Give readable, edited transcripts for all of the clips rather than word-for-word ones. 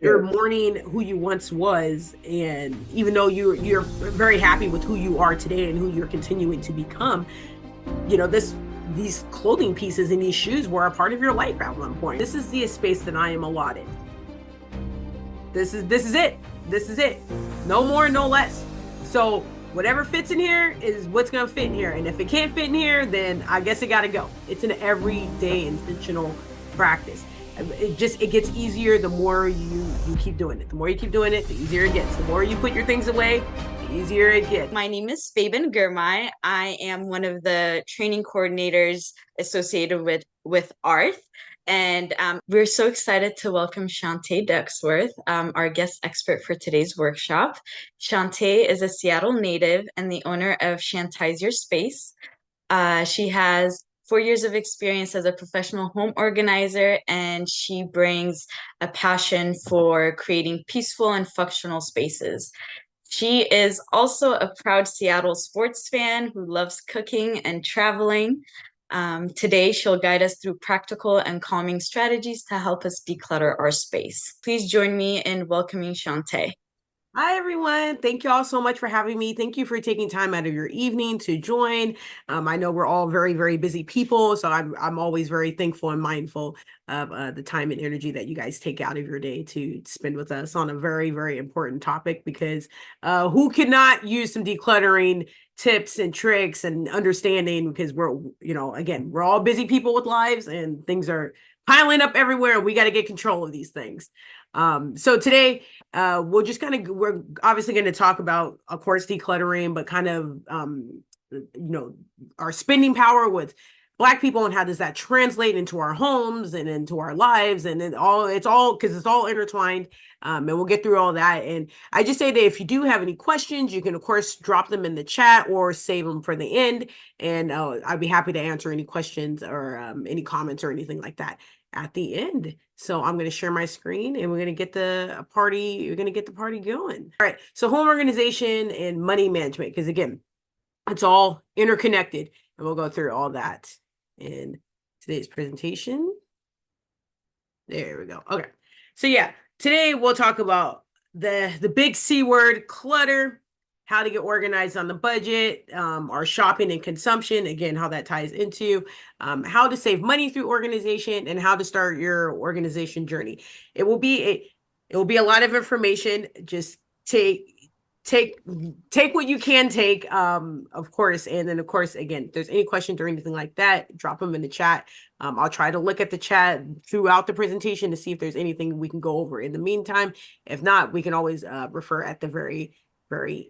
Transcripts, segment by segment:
You're Yes. mourning who you once was, and even though you're very happy with who you are today and who you're continuing to become, these clothing pieces and these shoes were a part of your life at one point. This is the space that I am allotted. This is it. This is it. No more, no less. So whatever fits in here is what's gonna fit in here. And if it can't fit in here, then I guess it gotta go. It's an everyday intentional practice. It gets easier the more you keep doing it. The more you keep doing it, the easier it gets. The more you put your things away, the easier it gets. My name is Fabian Girmay. I am one of the training coordinators associated with AARTH. And we're so excited to welcome Shantae Duckworth, our guest expert for today's workshop. Shantae is a Seattle native and the owner of Shantae's Your Space. She has 4 years of experience as a professional home organizer, and she brings a passion for creating peaceful and functional spaces. She is also a proud Seattle sports fan who loves cooking and traveling. Today, she'll guide us through practical and calming strategies to help us declutter our space. Please join me in welcoming Shantae. Hi, everyone. Thank you all so much for having me. Thank you for taking time out of your evening to join. I know we're all very, very busy people, so I'm always very thankful and mindful of the time and energy that you guys take out of your day to spend with us on a very, very important topic, because who could not use some decluttering tips and tricks and understanding, because again, we're all busy people with lives and things are piling up everywhere. We got to get control of these things. So today, we're obviously going to talk about, of course, decluttering, but kind of, our spending power with Black people and how does that translate into our homes and into our lives, and it's all because it's all intertwined. And we'll get through all that. And I just say that if you do have any questions, you can, of course, drop them in the chat or save them for the end. And I'd be happy to answer any questions or any comments or anything like that at the end. So I'm going to share my screen and we're going to get the party. We're going to get the party going. All right. So home organization and money management, because again, it's all interconnected, and we'll go through all that in today's presentation. There we go. Okay. So yeah, today we'll talk about the big C word, clutter, how to get organized on the budget, our shopping and consumption, again, how that ties into how to save money through organization, and how to start your organization journey. It will be a lot of information. Just take what you can take, of course. And then, of course, again, if there's any questions or anything like that, drop them in the chat. I'll try to look at the chat throughout the presentation to see if there's anything we can go over in the meantime. If not, we can always refer at the very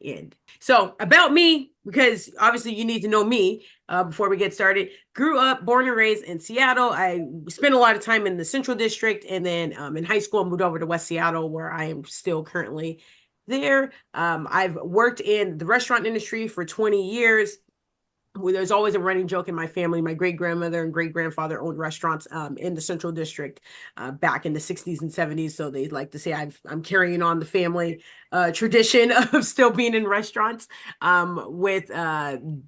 end. So about me, because obviously you need to know me before we get started. Grew up, born and raised in Seattle. I spent a lot of time in the Central District, and then in high school, I moved over to West Seattle, where I am still currently there. I've worked in the restaurant industry for 20 years. There's always a running joke in my family. My great grandmother and great grandfather owned restaurants in the Central District back in the 60s and 70s. So they like to say I'm carrying on the family tradition of still being in restaurants, with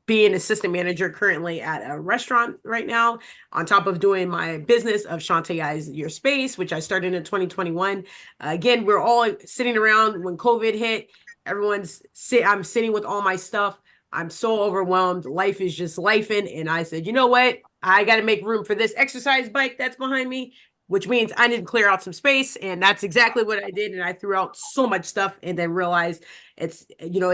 being assistant manager currently at a restaurant right now, on top of doing my business of Shantae Your Space, which I started in 2021. Again, we're all sitting around when COVID hit. I'm sitting with all my stuff. I'm so overwhelmed. Life is just lifing. And I said, you know what? I got to make room for this exercise bike that's behind me, which means I need to clear out some space. And that's exactly what I did. And I threw out so much stuff and then realized it's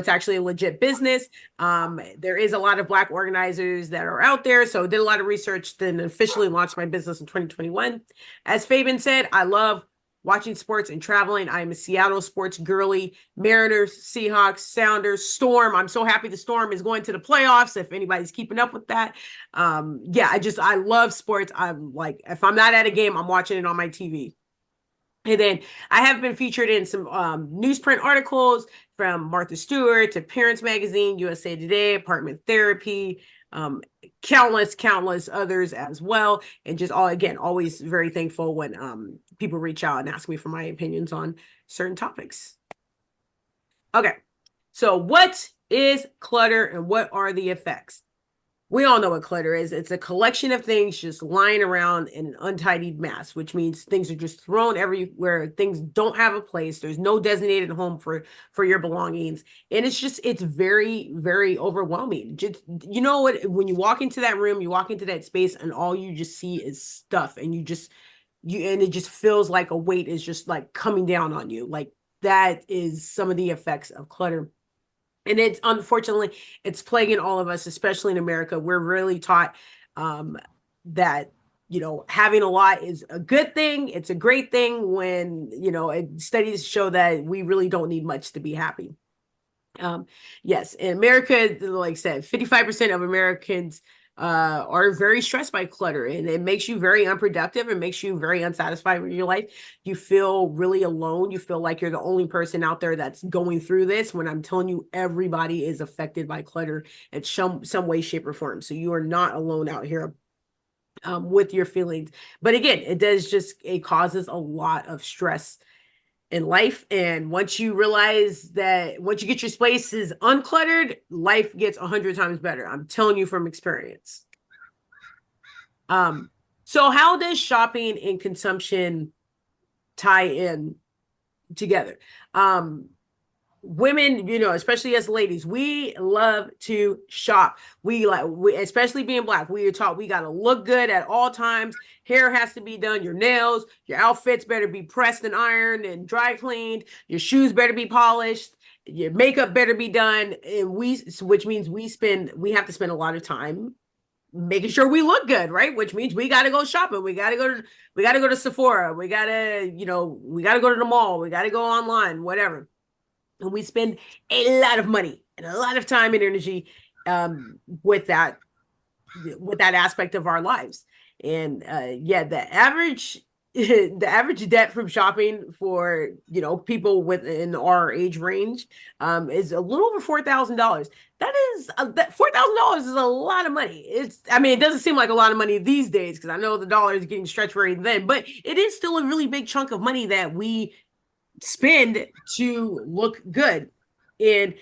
actually a legit business. There is a lot of Black organizers that are out there. So I did a lot of research, then officially launched my business in 2021. As Fabian said, I love watching sports and traveling. I'm a Seattle sports girly. Mariners, Seahawks, Sounders, Storm. I'm so happy the Storm is going to the playoffs, if anybody's keeping up with that. I love sports. I'm like, if I'm not at a game, I'm watching it on my TV. And then I have been featured in some newsprint articles, from Martha Stewart to Parents Magazine, USA Today, Apartment Therapy, countless others as well. And just always very thankful when people reach out and ask me for my opinions on certain topics. Okay, so what is clutter and what are the effects? We all know what clutter is. It's a collection of things just lying around in an untidied mass, which means things are just thrown everywhere. Things don't have a place. There's no designated home for your belongings, and it's very very overwhelming. Just you know what? When you walk into that room, you walk into that space, and all you just see is stuff, and and it just feels like a weight is just like coming down on you. Like that is some of the effects of clutter. And it's unfortunately it's plaguing all of us, especially in America. We're really taught um, that having a lot is a good thing. It's a great thing when studies show that we really don't need much to be happy. Um, yes, in America, like I said, 55% of Americans are very stressed by clutter, and it makes you very unproductive. It makes you very unsatisfied with your life. You feel really alone. You feel like you're the only person out there that's going through this. When I'm telling you, everybody is affected by clutter in some way, shape, or form. So you are not alone out here with your feelings. But again, it causes a lot of stress in life. And once you get your spaces uncluttered, life gets 100 times better. I'm telling you from experience. Um, so how does shopping and consumption tie in together? Women, especially as ladies, we love to shop. Especially being Black, we are taught we got to look good at all times. Hair has to be done, your nails, your outfits better be pressed and ironed and dry cleaned, your shoes better be polished, your makeup better be done. Which means we have to spend a lot of time making sure we look good, right? Which means we got to go shopping. We got to go to Sephora. We got to go to the mall. We got to go online, whatever. And we spend a lot of money and a lot of time and energy um, with that aspect of our lives. And yeah, the average the average debt from shopping for people within our age range is a little over $4,000. That $4,000 is a lot of money. It doesn't seem like a lot of money these days because I know the dollar is getting stretched very thin, but it is still a really big chunk of money that we spend to look good. And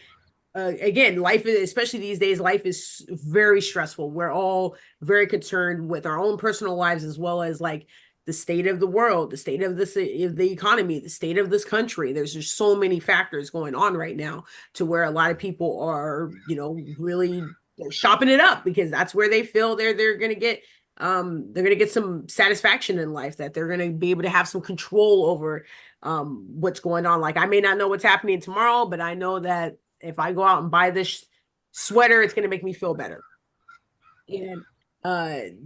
again, life is, especially these days, life is very stressful. We're all very concerned with our own personal lives as well as like the state of the world, the state of the economy, the state of this country. There's just so many factors going on right now to where a lot of people are, really shopping it up because that's where they feel they're going to get some satisfaction in life, that they're going to be able to have some control over what's going on. Like I may not know what's happening tomorrow, but I know that if I go out and buy this sweater, it's going to make me feel better. And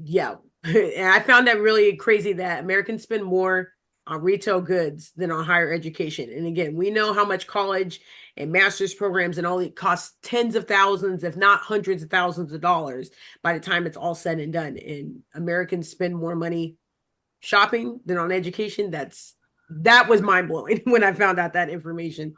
yeah, and I found that really crazy that Americans spend more on retail goods than on higher education. And again, we know how much college and master's programs and all it costs tens of thousands, if not hundreds of thousands of dollars by the time it's all said and done. And Americans spend more money shopping than on education. That was mind blowing when I found out that information.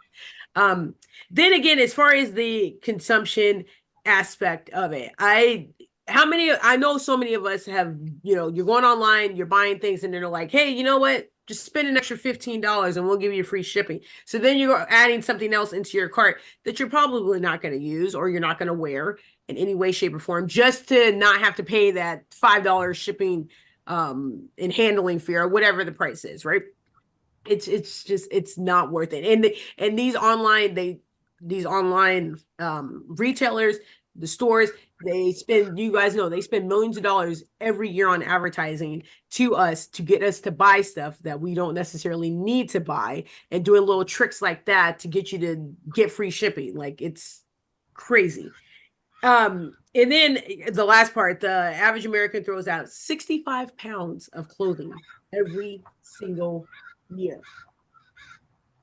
Um, then again, as far as the consumption aspect of it, I know so many of us have, you're going online, you're buying things, and they're like, hey, you know what? Just spend an extra $15 and we'll give you free shipping. So then you're adding something else into your cart that you're probably not going to use or you're not going to wear in any way, shape, or form, just to not have to pay that $5 shipping and handling fee or whatever the price is, right? It's not worth it. And these online retailers, the stores, you guys know they spend millions of dollars every year on advertising to us to get us to buy stuff that we don't necessarily need to buy, and doing little tricks like that to get you to get free shipping. Like it's crazy. And then the last part, the average American throws out 65 pounds of clothing every single year.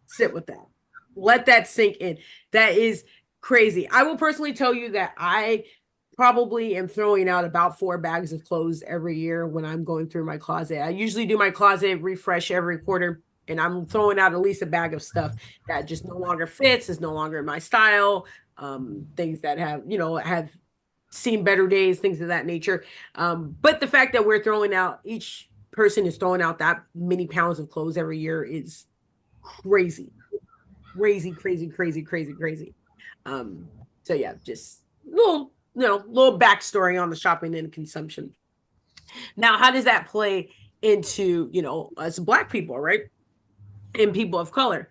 Sit with that. Let that sink in. That is crazy. I will personally tell you that I probably am throwing out about 4 bags of clothes every year when I'm going through my closet. I usually do my closet refresh every quarter, and I'm throwing out at least a bag of stuff that just no longer fits, is no longer my style, things that have seen better days, things of that nature. But the fact that each person is throwing out that many pounds of clothes every year is crazy, crazy, crazy, crazy, crazy, crazy. So yeah, just little little backstory on the shopping and consumption. Now, how does that play into, us Black people, right? And people of color?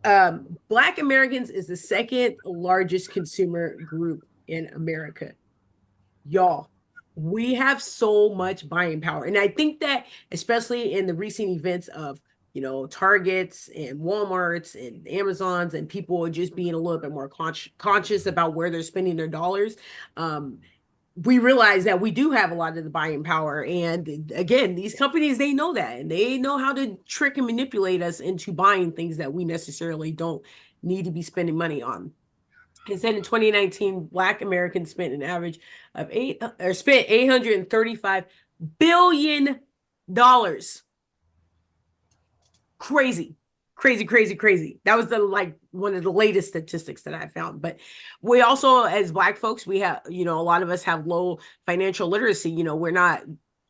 Black Americans is the second largest consumer group in America. Y'all, we have so much buying power. And I think that, especially in the recent events of, Targets and Walmarts and Amazons and people just being a little bit more conscious about where they're spending their dollars, we realize that we do have a lot of the buying power. And again, these companies, they know that, and they know how to trick and manipulate us into buying things that we necessarily don't need to be spending money on. It said in 2019, Black Americans spent an average of spent $835 billion. Crazy, crazy, crazy, crazy. That was one of the latest statistics that I found. But we also, as Black folks, we have, a lot of us have low financial literacy. We're not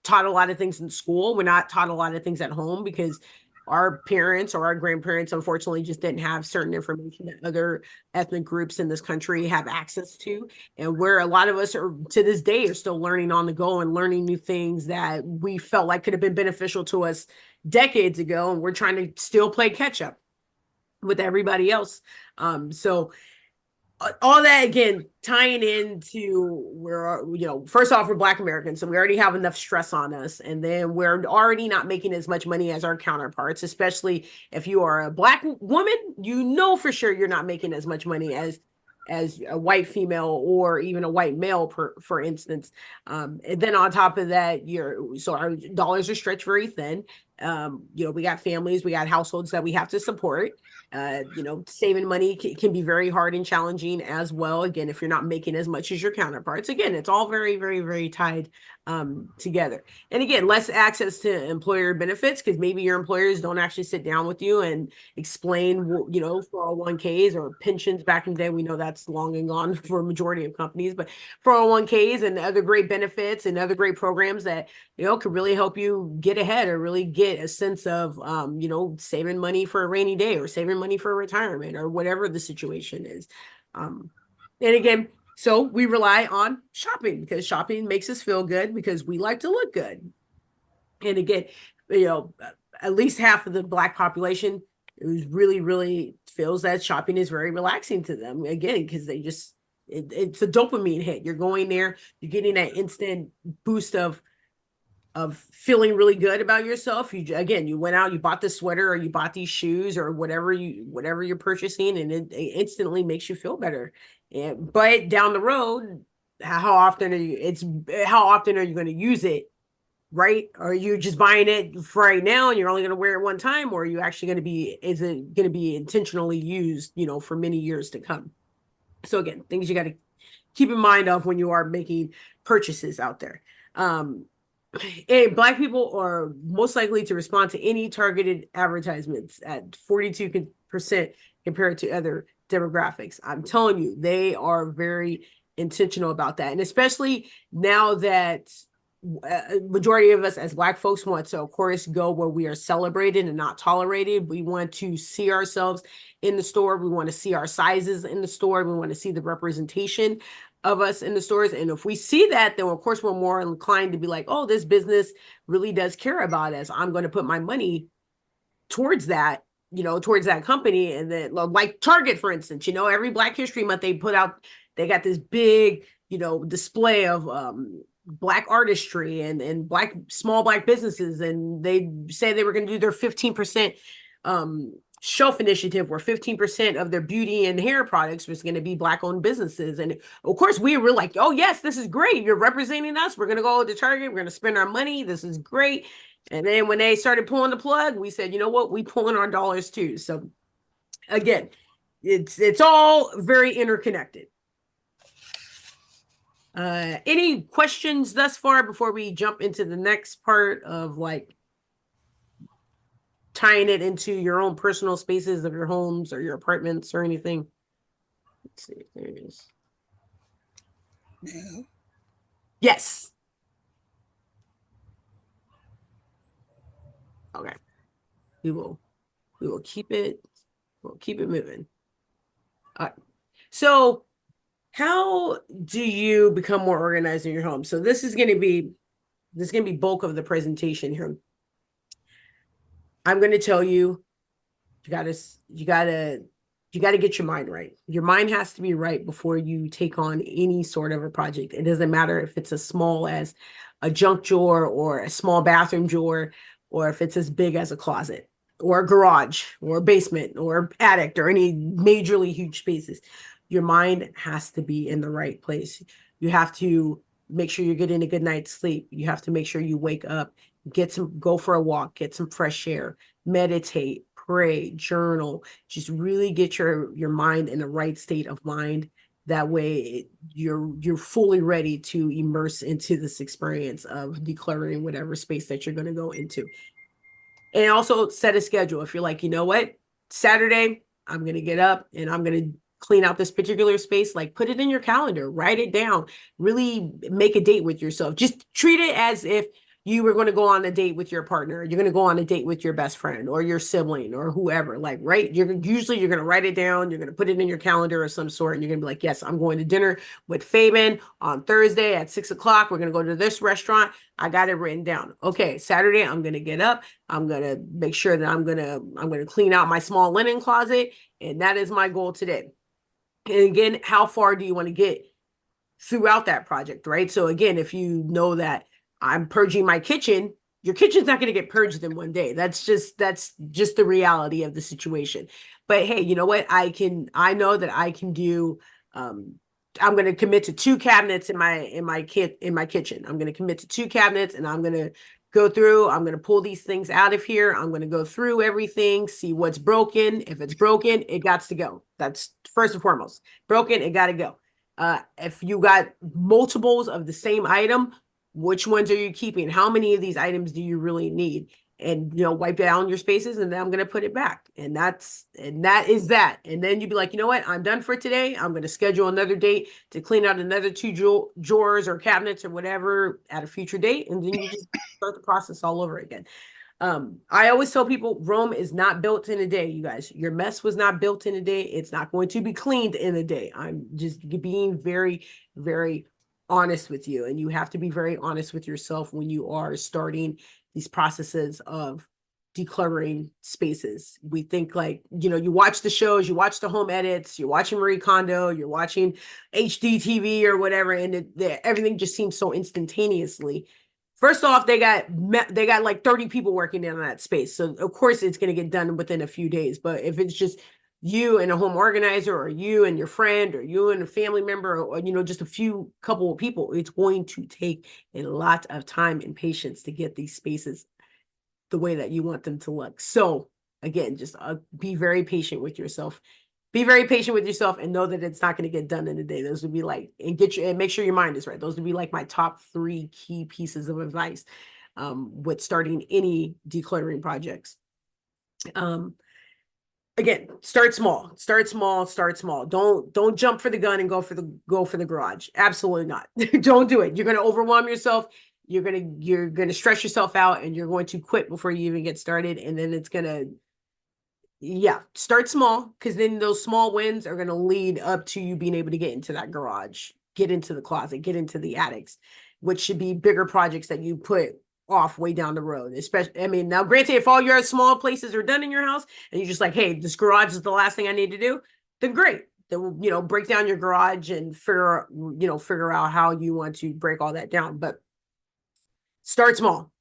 taught a lot of things in school. We're not taught a lot of things at home because our parents or our grandparents, unfortunately, just didn't have certain information that other ethnic groups in this country have access to. And where a lot of us are to this day are still learning on the go and learning new things that we felt like could have been beneficial to us decades ago. And we're trying to still play catch up with everybody else. So all that, again, tying into where, first off, we're Black Americans, so we already have enough stress on us, and then we're already not making as much money as our counterparts, especially if you are a Black woman. For sure you're not making as much money as a white female or even a white male, for instance. And then on top of that, so our dollars are stretched very thin. We got families, we got households that we have to support. Saving money can be very hard and challenging as well. Again, if you're not making as much as your counterparts, again, it's all very, very, very tied together. And again, less access to employer benefits because maybe your employers don't actually sit down with you and explain, 401ks or pensions. Back in the day, we know that's long and gone for a majority of companies, but 401ks and other great benefits and other great programs that could really help you get ahead or really get a sense of saving money for a rainy day or saving money for retirement or whatever the situation is. And again, so we rely on shopping because shopping makes us feel good because we like to look good. And again, at least half of the Black population really, really feels that shopping is very relaxing to them. Again, because it's a dopamine hit. You're going there, you're getting that instant boost of feeling really good about yourself. You went out, you bought this sweater or you bought these shoes or whatever you're purchasing, and it instantly makes you feel better. But down the road, how often are you going to use it? Right? Are you just buying it for right now and you're only going to wear it one time, or are you actually is it going to be intentionally used, for many years to come? So again, things you got to keep in mind of when you are making purchases out there. And Black people are most likely to respond to any targeted advertisements at 42% compared to other demographics. I'm telling you, they are very intentional about that. And especially now that a majority of us as Black folks want to, of course, go where we are celebrated and not tolerated. We want to see ourselves in the store. We want to see our sizes in the store. We want to see the representation of us in the stores. And if we see that, then of course we're more inclined to be like, oh, this business really does care about us. I'm going to put my money towards that, towards that company. And then like Target, for instance, every Black History Month, they got this big, display of Black artistry and small Black businesses. And they say they were going to do their 15% shelf initiative where 15% of their beauty and hair products was going to be Black owned businesses. And of course we were like, oh yes, this is great. You're representing us. We're going to go to Target. We're going to spend our money. This is great. And then when they started pulling the plug, we said, you know what? We pulling our dollars too. So again, it's all very interconnected. Any questions thus far before we jump into the next part of tying it into your own personal spaces of your homes or your apartments or anything? Let's see if there it is. No. Yes. Okay. We will keep it moving. All right. So How do you become more organized in your home? So this is going to be bulk of the presentation here. I'm going to tell you, you got to you got to you got to get your mind right. Your mind has to be right before you take on any sort of a project. It doesn't matter if it's as small as a junk drawer or a small bathroom drawer, or if it's as big as a closet or a garage or a basement or attic or any majorly huge spaces. Your mind has to be in the right place. You have to make sure you're getting a good night's sleep. You have to make sure you wake up, go for a walk, get some fresh air, meditate, pray, journal, just really get your mind in the right state of mind. That way you're fully ready to immerse into this experience of decluttering whatever space that you're going to go into. And also set a schedule. If you're like, you know what, Saturday, I'm going to get up and I'm going to clean out this particular space, like put it in your calendar, write it down, really make a date with yourself. Just treat it as if you were going to go on a date with your partner. You're going to go on a date with your best friend or your sibling or whoever. Like, right? You're going to write it down. You're going to put it in your calendar of some sort, and you're going to be like, yes, I'm going to dinner with Fabian on Thursday at 6 o'clock. We're going to go to this restaurant. I got it written down. Okay, Saturday, I'm going to get up. I'm going to make sure that I'm going to clean out my small linen closet, and that is my goal today. And again, how far do you want to get throughout that project, right? So again, if you know that I'm purging my kitchen, your kitchen's not going to get purged in one day. That's just the reality of the situation. But hey, you know what? I know that I can do I'm going to commit to two cabinets in my kitchen. I'm going to commit to two cabinets, and I'm going to go through, I'm going to pull these things out of here. I'm going to go through everything, see what's broken. If it's broken, it got to go. That's first and foremost. Broken, it got to go. If you got multiples of the same item, which ones are you keeping? How many of these items do you really need? And wipe down your spaces, and then I'm gonna put it back. And that is that. And then you'd be like, you know what? I'm done for today. I'm gonna schedule another date to clean out another two drawers or cabinets or whatever at a future date. And then you just start the process all over again. I always tell people Rome is not built in a day, you guys. Your mess was not built in a day. It's not going to be cleaned in a day. I'm just being very, very honest with you. And you have to be very honest with yourself when you are starting these processes of decluttering spaces. We think like, you watch the shows, you watch the home edits, you're watching Marie Kondo, you're watching HDTV or whatever, and everything just seems so instantaneously. First off, they got like 30 people working in that space. So of course it's going to get done within a few days. But if it's just you and a home organizer, or you and your friend, or you and a family member, or just a few couple of people, it's going to take a lot of time and patience to get these spaces the way that you want them to look. So again, just be very patient with yourself. Be very patient with yourself, and know that it's not going to get done in a day. Those would be like, and make sure your mind is right. Those would be like my top 3 key pieces of advice with starting any decluttering projects. Again, start small. Don't jump for the gun and go for the garage. Absolutely not. Don't do it. You're going to overwhelm yourself. You're going to stress yourself out, and you're going to quit before you even get started. And then it's going to, yeah, start small, because then those small wins are going to lead up to you being able to get into that garage, get into the closet, get into the attics, which should be bigger projects that you put off way down the road. Especially, I mean, now granted, if all your small places are done in your house and you're just like, hey, this garage is the last thing I need to do, then great. Then break down your garage and figure out how you want to break all that down. But start small.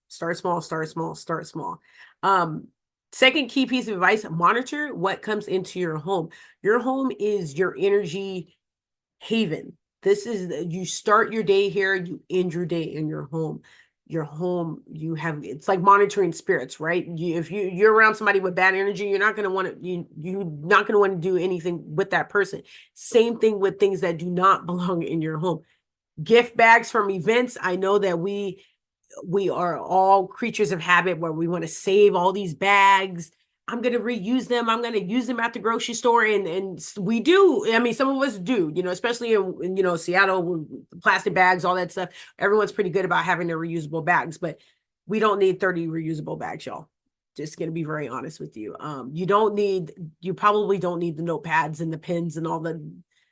Second key piece of advice: monitor what comes into your home. Your home is your energy haven. This is, you start your day here, you end your day in your home. Your home, it's like monitoring spirits, right? If you're around somebody with bad energy, you're not going to want to you're not going to want to do anything with that person. Same thing with things that do not belong in your home. Gift bags from events. I know that we are all creatures of habit, where we want to save all these bags. I'm going to reuse them. I'm going to use them at the grocery store. And we do. I mean, some of us do, especially in Seattle, plastic bags, all that stuff. Everyone's pretty good about having their reusable bags, but we don't need 30 reusable bags, y'all. Just going to be very honest with you. You probably don't need the notepads and the pens and all the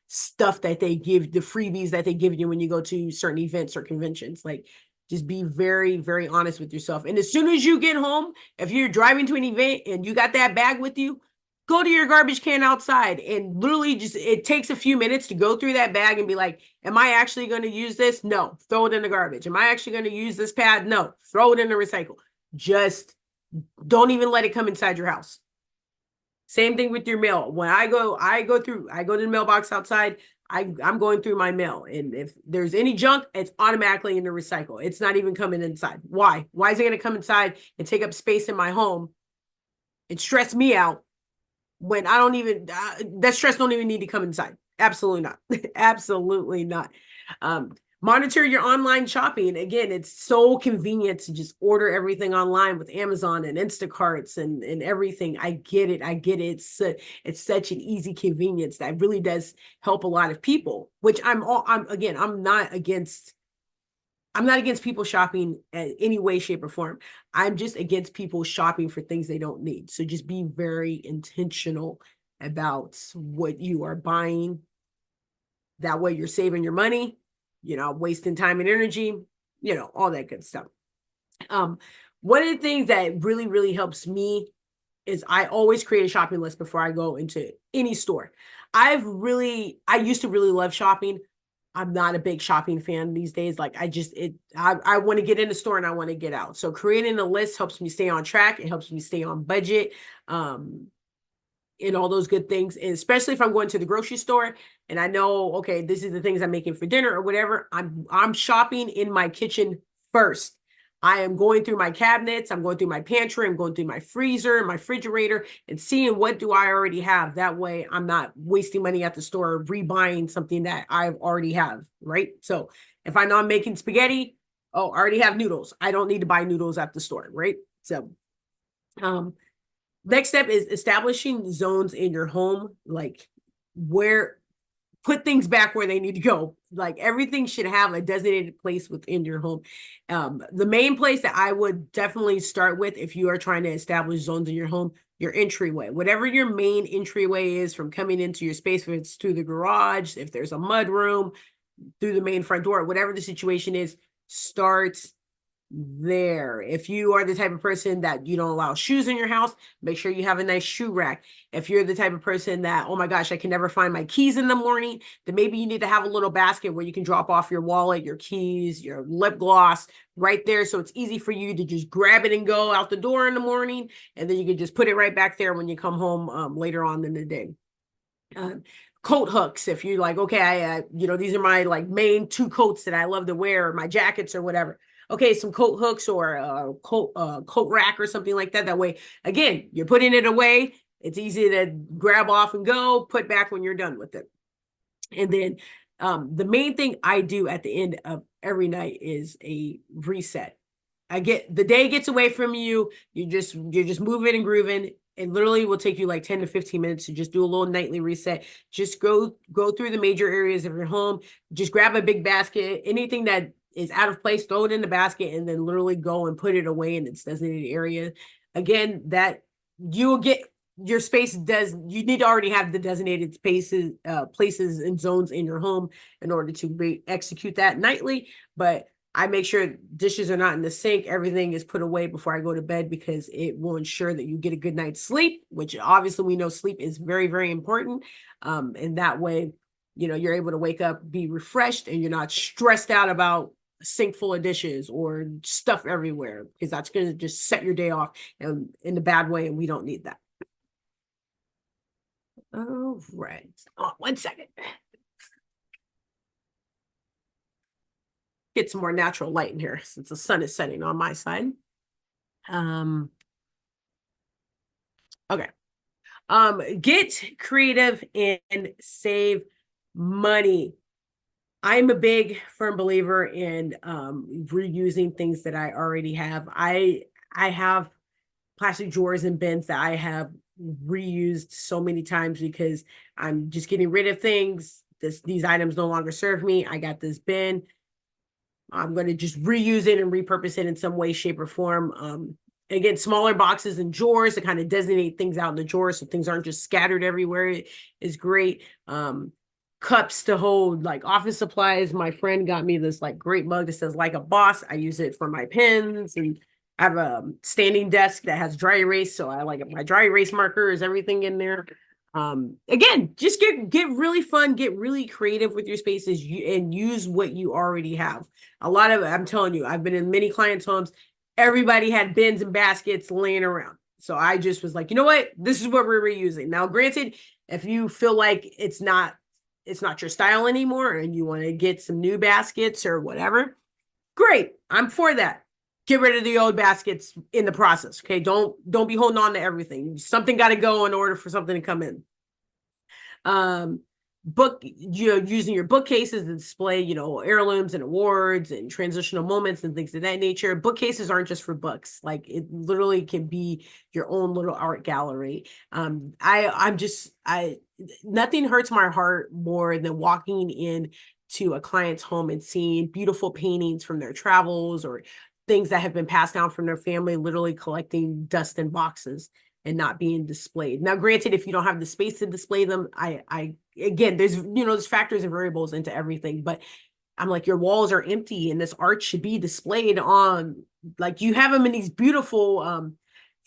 stuff that they give, the freebies that they give you when you go to certain events or conventions. Like, just be very, very honest with yourself. And as soon as you get home, if you're driving to an event and you got that bag with you, go to your garbage can outside and literally just, it takes a few minutes to go through that bag and be like, am I actually going to use this? No, throw it in the garbage. Am I actually going to use this pad? No, throw it in the recycle. Just don't even let it come inside your house. Same thing with your mail. When I go to the mailbox outside. I'm going through my mail. And if there's any junk, it's automatically in the recycle. It's not even coming inside. Why? Why is it going to come inside and take up space in my home and stress me out when I don't even, that stress don't even need to come inside? Absolutely not. Absolutely not. Monitor your online shopping. Again, it's so convenient to just order everything online with Amazon and Instacarts and everything. I get it. It's such an easy convenience that really does help a lot of people, which I'm not against people shopping in any way, shape, or form. I'm just against people shopping for things they don't need. So just be very intentional about what you are buying. That way you're saving your money. You're not wasting time and energy, all that good stuff. One of the things that really, really helps me is I always create a shopping list before I go into any store. I used to really love shopping. I'm not a big shopping fan these days. Like I want to get in the store and I want to get out. So creating a list helps me stay on track. It helps me stay on budget. And all those good things. And especially if I'm going to the grocery store and I know, okay, this is the things I'm making for dinner or whatever, I'm shopping in my kitchen first. I am going through my cabinets, I'm going through my pantry, I'm going through my freezer, my refrigerator, and seeing what do I already have. That way I'm not wasting money at the store rebuying something that I already have, right? So if I know I'm making spaghetti, I already have noodles. I don't need to buy noodles at the store, right? So next step is establishing zones in your home, like put things back where they need to go. Like everything should have a designated place within your home. The main place that I would definitely start with if you are trying to establish zones in your home, your entryway, whatever your main entryway is from coming into your space, if it's through the garage, if there's a mud room, through the main front door, whatever the situation is, start there. If you are the type of person that you don't allow shoes in your house, make sure you have a nice shoe rack. If you're the type of person that, oh my gosh, I can never find my keys in the morning, then maybe you need to have a little basket where you can drop off your wallet, your keys, your lip gloss right there. So it's easy for you to just grab it and go out the door in the morning. And then you can just put it right back there when you come home later on in the day. Coat hooks. If you're like, okay, these are my like main 2 coats that I love to wear, my jackets or whatever. Okay, some coat hooks or a coat rack or something like that. That way, again, you're putting it away. It's easy to grab off and go, put back when you're done with it. And then the main thing I do at the end of every night is a reset. The day gets away from you. You're just moving and grooving. It literally will take you like 10 to 15 minutes to just do a little nightly reset. Just go through the major areas of your home. Just grab a big basket. Anything that is out of place, throw it in the basket, and then literally go and put it away in its designated area. Again, that you will get your space you need to already have the designated spaces, places and zones in your home in order to execute that nightly. But I make sure dishes are not in the sink. Everything is put away before I go to bed because it will ensure that you get a good night's sleep, which obviously we know sleep is very, very important. And that way, you're able to wake up, be refreshed, and you're not stressed out about a sink full of dishes or stuff everywhere, because that's going to just set your day off and in a bad way, and we don't need that. All right. Oh, 1 second. Get some more natural light in here since the sun is setting on my side. Okay. Get creative and save money. I'm a big firm believer in reusing things that I already have. I have plastic drawers and bins that I have reused so many times because I'm just getting rid of things. These items no longer serve me. I got this bin. I'm going to just reuse it and repurpose it in some way, shape, or form. Again, smaller boxes and drawers to kind of designate things out in the drawers so things aren't just scattered everywhere is great. cups to hold like office supplies. My friend got me this like great mug that says like a boss. I use it for my pens, and I have a standing desk that has dry erase. So I like my dry erase markers, everything in there. Again, just get really fun, get really creative with your spaces, and use what you already have. A lot of, I'm telling you, I've been in many clients' homes. Everybody had bins and baskets laying around. So I just was like, you know what? This is what we're reusing. Now, granted, if you feel like it's not your style anymore and you want to get some new baskets or whatever, great. I'm for that. Get rid of the old baskets in the process. Okay. Don't be holding on to everything. Something got to go in order for something to come in. Um, using your bookcases to display, heirlooms and awards and transitional moments and things of that nature. Bookcases aren't just for books. Like it literally can be your own little art gallery. I nothing hurts my heart more than walking in to a client's home and seeing beautiful paintings from their travels or things that have been passed down from their family, literally collecting dust in boxes and not being displayed. Now, granted, if you don't have the space to display them, I again, there's factors and variables into everything, but I'm like, your walls are empty and this art should be displayed on, like, you have them in these beautiful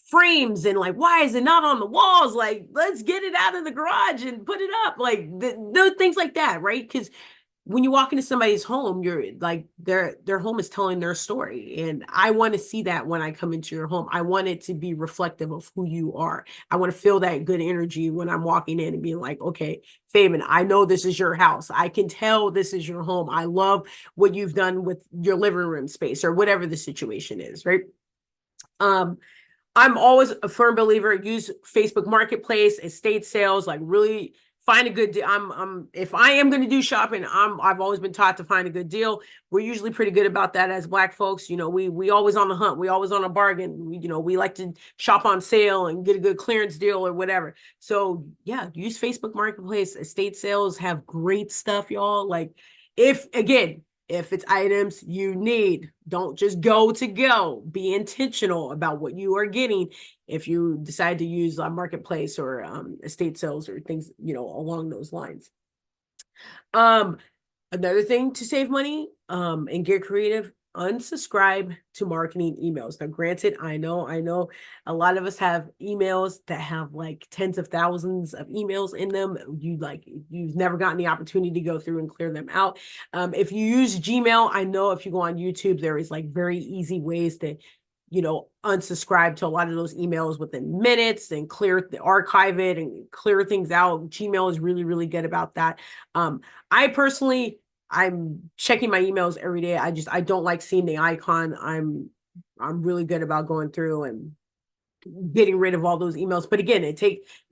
frames, and like, why is it not on the walls? Like, let's get it out of the garage and put it up, like the things like that, right? Because when you walk into somebody's home, you're like, their home is telling their story, and I want to see that when I come into your home. I want it to be reflective of who you are. I want to feel that good energy when I'm walking in and being like, okay, Fabian, I know this is your house. I can tell this is your home. I love what you've done with your living room space or whatever the situation is, right? I'm always a firm believer, use Facebook Marketplace, estate sales, like really find a good deal. If I am going to do shopping, I've always been taught to find a good deal. We're usually pretty good about that as Black folks. We always on the hunt. We always on a bargain. We like to shop on sale and get a good clearance deal or whatever. So yeah, use Facebook Marketplace. Estate sales have great stuff, y'all. Like, if it's items you need, don't just go. Be intentional about what you are getting if you decide to use a marketplace or estate sales or things, along those lines. Um, Another thing to save money and get creative, unsubscribe to marketing emails. Now, granted, I know a lot of us have emails that have like tens of thousands of emails in them. You've never gotten the opportunity to go through and clear them out. If you use Gmail, I know if you go on YouTube, there is like very easy ways to unsubscribe to a lot of those emails within minutes and archive it and clear things out. Gmail is really, really good about that. I personally, I'm checking my emails every day. I don't like seeing the icon. I'm really good about going through and getting rid of all those emails. But again, it's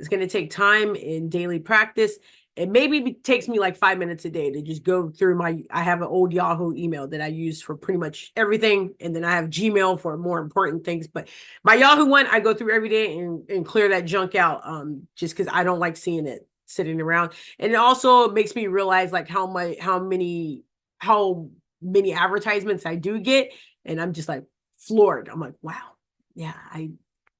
going to take time in daily practice. It maybe takes me like 5 minutes a day to just go through I have an old Yahoo email that I use for pretty much everything. And then I have Gmail for more important things. But my Yahoo one, I go through every day and clear that junk out just because I don't like seeing it sitting around. And it also makes me realize like how many advertisements I do get. And I'm just like floored. I'm like, wow. Yeah,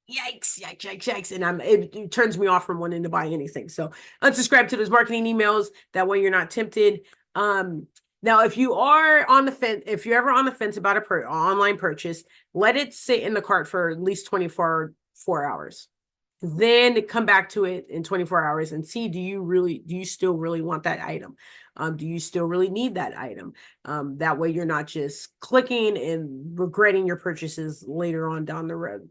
yikes. And it turns me off from wanting to buy anything. So unsubscribe to those marketing emails. That way you're not tempted. Now, if you are on the fence, if you're ever on the fence about online purchase, let it sit in the cart for at least 24 hours. Then come back to it in 24 hours and see, do you still really want that item? Do you still really need that item? That way you're not just clicking and regretting your purchases later on down the road.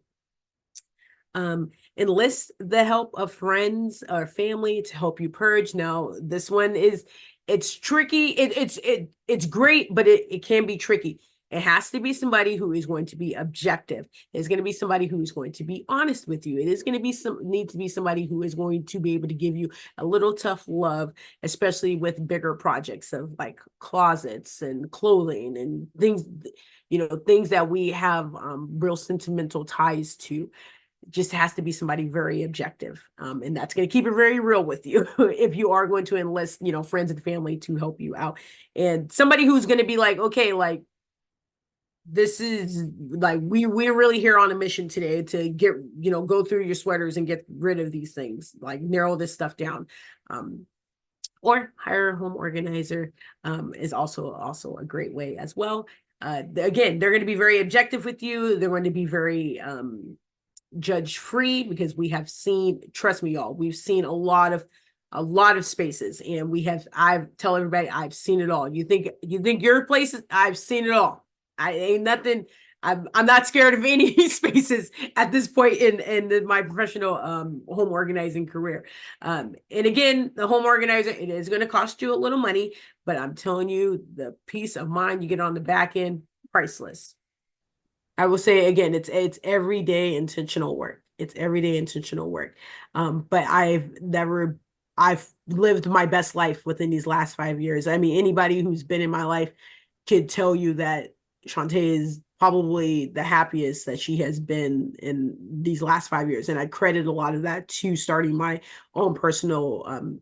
Enlist the help of friends or family to help you purge. Now, this one it's tricky. It's great, but it can be tricky. It has to be somebody who is going to be objective. It's going to be somebody who is going to be honest with you. It is going to be need to be somebody who is going to be able to give you a little tough love, especially with bigger projects of like closets and clothing and things, things that we have real sentimental ties to. Just has to be somebody very objective. And that's going to keep it very real with you if you are going to enlist, friends and family to help you out. And somebody who's going to be like, okay, like, this is like, we're really here on a mission today to get, go through your sweaters and get rid of these things, like narrow this stuff down. or hire a home organizer is also a great way as well. Again, they're going to be very objective with you. They're going to be very judge free because we have seen, trust me, y'all, we've seen a lot of spaces, and I've tell everybody I've seen it all. You think your places, I've seen it all. I ain't nothing. I'm not scared of any spaces at this point in my professional home organizing career. And again, the home organizer, it is going to cost you a little money, but I'm telling you, the peace of mind you get on the back end, priceless. I will say again, it's everyday intentional work. It's everyday intentional work. But I've lived my best life within these last 5 years. I mean, anybody who's been in my life could tell you that Shantae is probably the happiest that she has been in these last 5 years. And I credit a lot of that to starting my own personal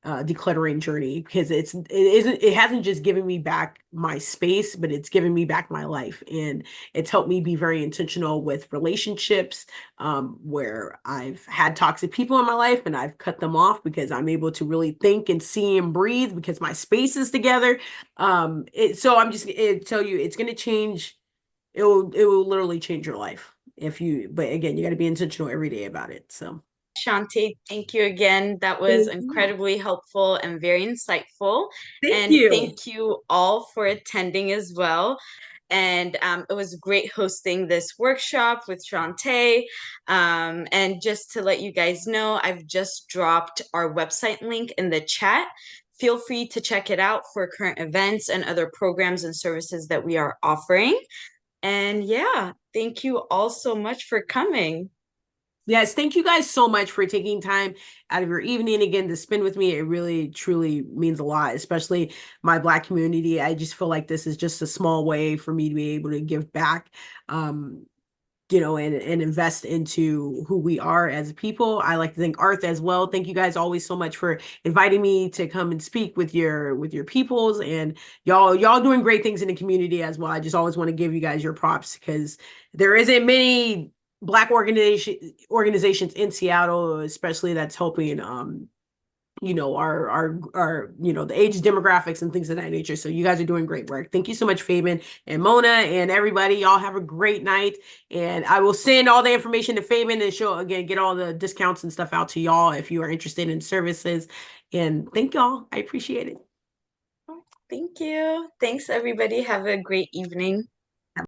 decluttering journey, because it hasn't just given me back my space, but it's given me back my life, and it's helped me be very intentional with relationships, where I've had toxic people in my life and I've cut them off because I'm able to really think and see and breathe because my space is together. So I'm just tell you, it's going to change. It will literally change your life if you, but again, you got to be intentional every day about it. So Shantae, thank you again. That was thank you. incredibly helpful and very insightful. Thank And you. thank you all for attending as well. And it was great hosting this workshop with Shantae. And just to let you guys know, I've just dropped our website link in the chat. Feel free to check it out for current events and other programs and services that we are offering. And yeah, thank you all so much for coming. Yes, thank you guys so much for taking time out of your evening again to spend with me. It really, truly means a lot, especially my Black community. I just feel like this is just a small way for me to be able to give back, um, and invest into who we are as people. I like to thank AARTH as well. Thank you guys always so much for inviting me to come and speak with your peoples, and y'all doing great things in the community as well. I just always want to give you guys your props because there isn't many Black organizations in Seattle, especially that's helping our the age demographics and things of that nature. So you guys are doing great work. Thank you so much, Fabian and Mona and everybody. Y'all have a great night. And I will send all the information to Fabian and show again, get all the discounts and stuff out to y'all if you are interested in services. And thank y'all. I appreciate it. Thank you. Thanks, everybody. Have a great evening.